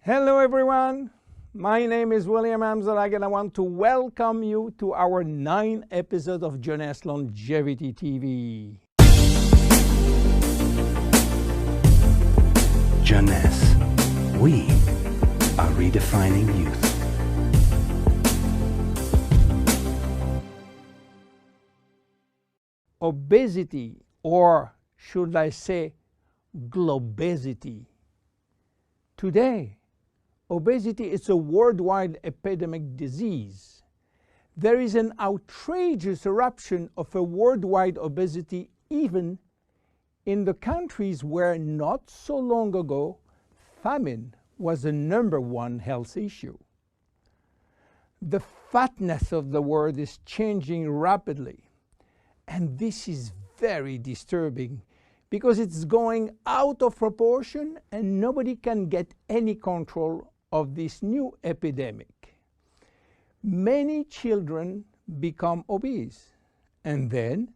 Hello everyone, my name is William Amzalag and I want to welcome you to our 9th episode of Jeunesse Longevity TV. Jeunesse, we are redefining youth. Obesity, or should I say globesity. Today, obesity is a worldwide epidemic disease. There is an outrageous eruption of a worldwide obesity even in the countries where not so long ago famine was the #1 health issue. The fatness of the world is changing rapidly, and this is very disturbing because it's going out of proportion and nobody can get any control of this new epidemic. Many children become obese and then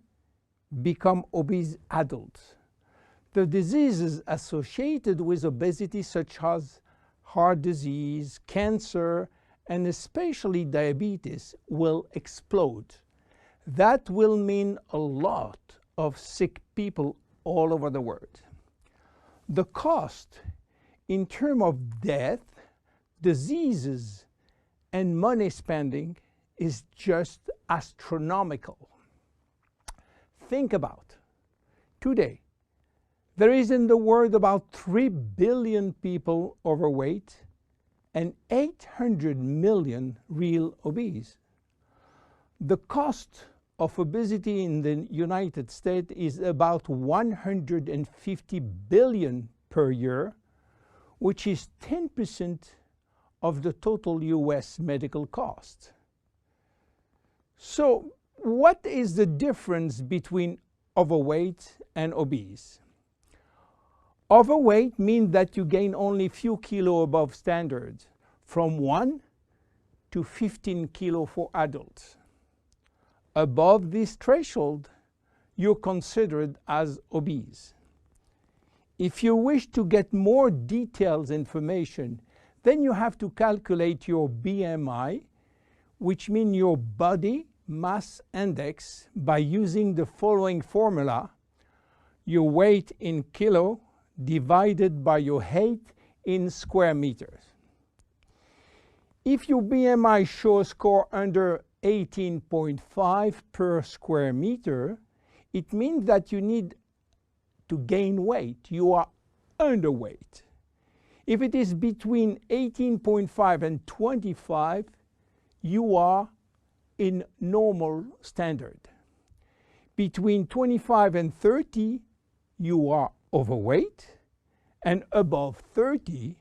become obese adults. The diseases associated with obesity, such as heart disease, cancer, and especially diabetes, will explode. That will mean a lot of sick people all over the world. The cost in terms of death, diseases, and money spending is just astronomical. Think about today, there is in the world about 3 billion people overweight and 800 million real obese. The cost of obesity in the United States is about $150 billion per year, which is 10% of the total US medical cost. So what is the difference between overweight and obese? Overweight means that you gain only a few kilos above standard, from 1 to 15 kilos for adults. Above this threshold, you're considered as obese. If you wish to get more detailed information, then you have to calculate your BMI, which means your body mass index, by using the following formula: your weight in kilo divided by your height in square meters. If your BMI shows a score under 18.5 per square meter, it means that you need to gain weight. You are underweight. If it is between 18.5 and 25, you are in normal standard. Between 25 and 30, you are overweight, and above 30,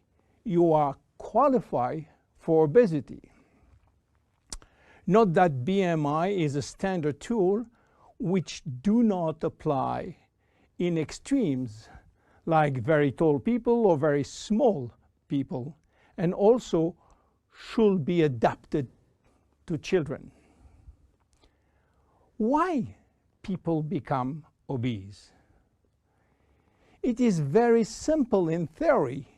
you are qualified for obesity. Note that BMI is a standard tool which do not apply in extremes like very tall people or very small people, and also should be adapted to children. Why people become obese? It is very simple in theory,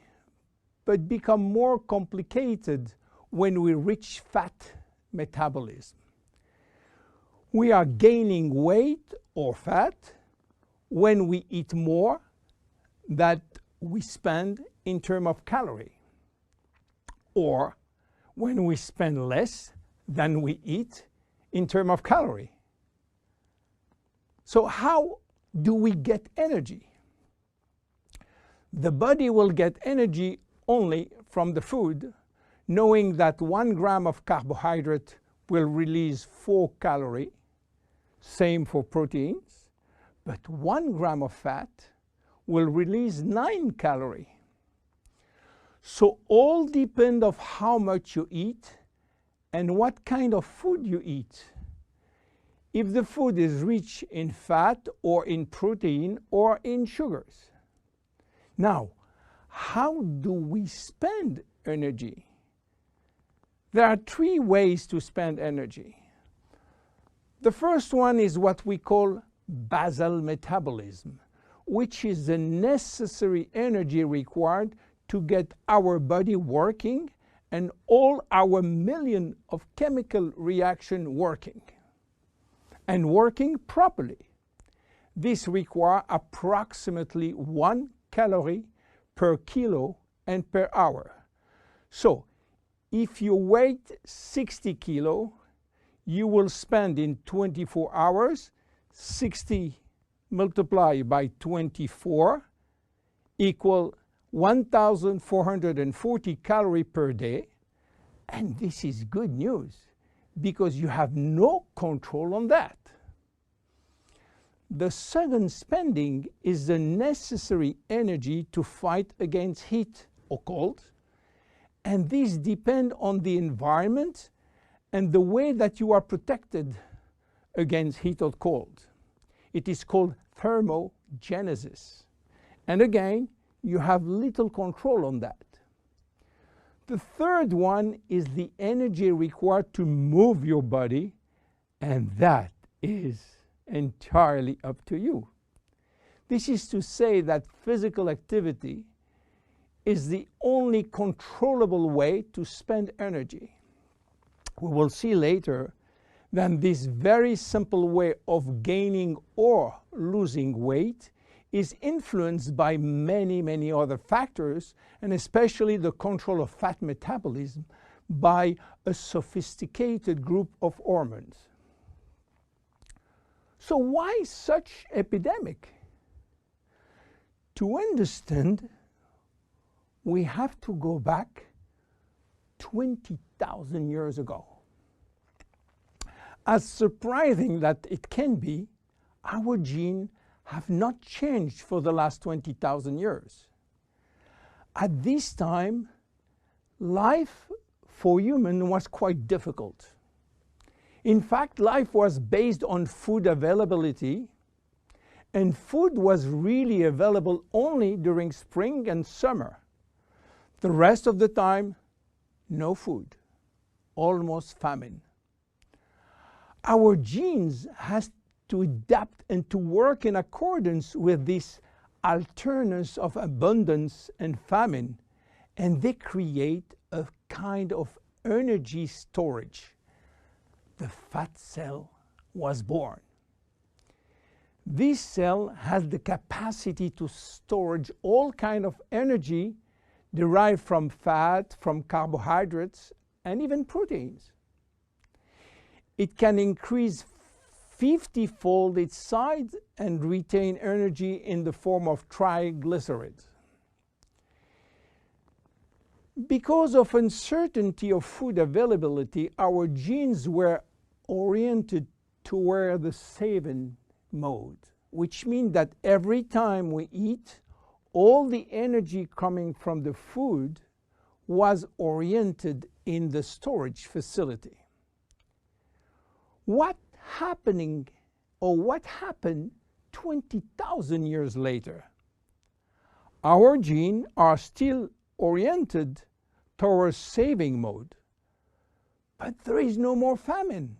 but become more complicated when we reach fat metabolism. We are gaining weight or fat when we eat more than we spend in terms of calorie, or when we spend less than we eat in terms of calorie. So how do we get energy? The body will get energy only from the food, knowing that 1 gram of carbohydrate will release 4 calories, same for proteins, but 1 gram of fat will release 9 calories. So all depend on how much you eat and what kind of food you eat. If the food is rich in fat or in protein or in sugars. Now, how do we spend energy? There are 3 ways to spend energy. The first one is what we call basal metabolism, which is the necessary energy required to get our body working and all our million of chemical reaction working and working properly. This requires approximately 1 calorie per kilo and per hour. So if you weigh 60 kilo, you will spend in 24 hours 60 multiplied by 24 equal 1,440 calories per day. And this is good news because you have no control on that. The second spending is the necessary energy to fight against heat or cold. And these depend on the environment and the way that you are protected against heat or cold. It is called thermogenesis. And again, you have little control on that. The third one is the energy required to move your body, and that is entirely up to you. This is to say that physical activity is the only controllable way to spend energy. We will see later that this very simple way of gaining or losing weight is influenced by many, many other factors, and especially the control of fat metabolism by a sophisticated group of hormones. So why such epidemic? To understand, we have to go back 20,000 years ago. As surprising that it can be, our genes have not changed for the last 20,000 years. At this time, life for humans was quite difficult. In fact, life was based on food availability, and food was really available only during spring and summer. The rest of the time, no food, almost famine. Our genes has to adapt and to work in accordance with this alternance of abundance and famine, and they create a kind of energy storage. The fat cell was born. This cell has the capacity to storage all kind of energy derived from fat, from carbohydrates, and even proteins. It can increase 50-fold its size and retain energy in the form of triglycerides. Because of uncertainty of food availability, our genes were oriented toward the saving mode, which means that every time we eat, all the energy coming from the food was oriented in the storage facility. What happened 20,000 years later? Our genes are still oriented towards saving mode, but there is no more famine.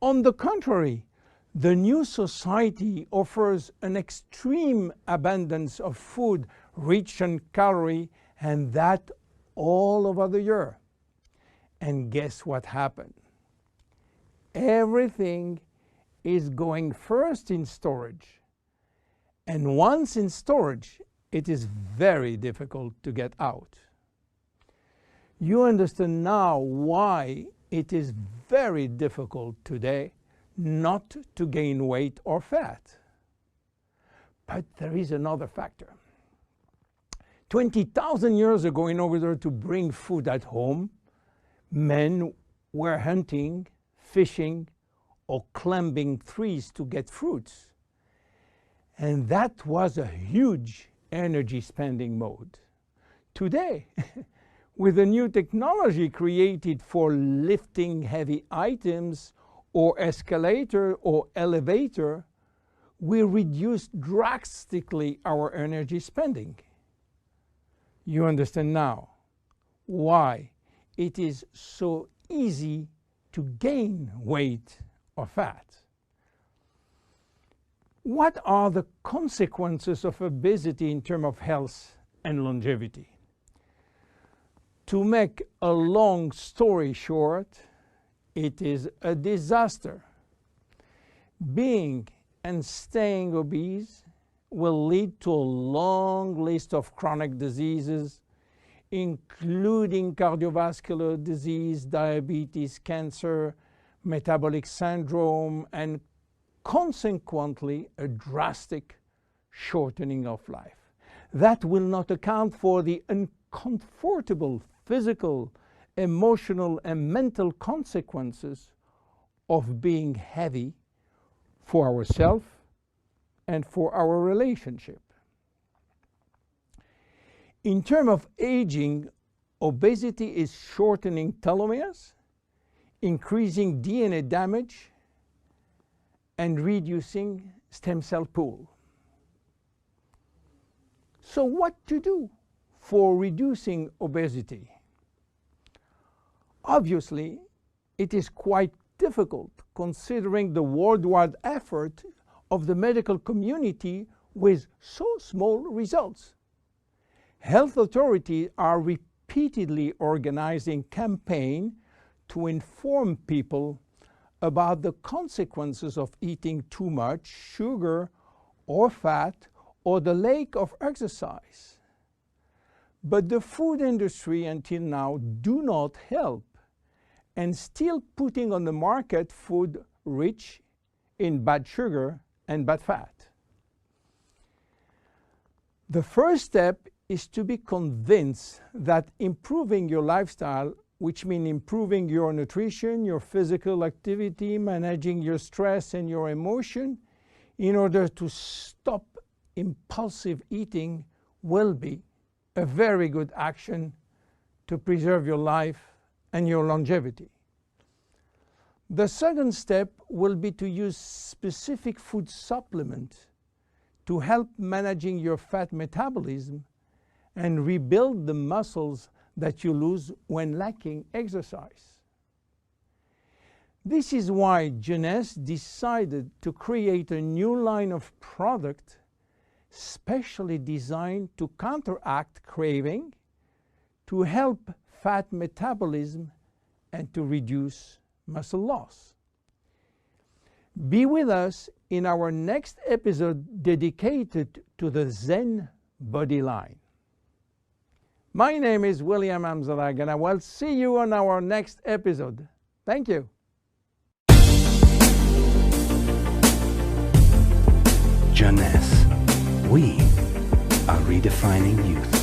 On the contrary, the new society offers an extreme abundance of food rich in calories, and that all over the year. And guess what happened? Everything is going first in storage. And once in storage, it is very difficult to get out. You understand now why it is very difficult today not to gain weight or fat. But there is another factor. 20,000 years ago, in order to bring food at home, men were hunting, fishing, or climbing trees to get fruits. And that was a huge energy spending mode. Today, with a new technology created for lifting heavy items or escalator or elevator, we reduce drastically our energy spending. You understand now why it is so easy to gain weight or fat. What are the consequences of obesity in terms of health and longevity? To make a long story short, it is a disaster. Being and staying obese will lead to a long list of chronic diseases, including cardiovascular disease, diabetes, cancer, metabolic syndrome, and consequently a drastic shortening of life. That will not account for the uncomfortable physical, emotional, and mental consequences of being heavy for ourselves and for our relationship. In terms of aging, obesity is shortening telomeres, increasing DNA damage, and reducing stem cell pool. So what to do for reducing obesity? Obviously, it is quite difficult considering the worldwide effort of the medical community with so small results. Health authorities are repeatedly organizing campaigns to inform people about the consequences of eating too much sugar or fat or the lack of exercise. But the food industry until now do not help and still putting on the market food rich in bad sugar and bad fat. The first step is to be convinced that improving your lifestyle, which means improving your nutrition, your physical activity, managing your stress and your emotion, in order to stop impulsive eating, will be a very good action to preserve your life and your longevity. The second step will be to use specific food supplements to help managing your fat metabolism and rebuild the muscles that you lose when lacking exercise. This is why Jeunesse decided to create a new line of product specially designed to counteract craving, to help fat metabolism, and to reduce muscle loss. Be with us in our next episode dedicated to the Zen Body line. My name is William Amzalag, and I will see you on our next episode. Thank you. Jeunesse. We are redefining youth.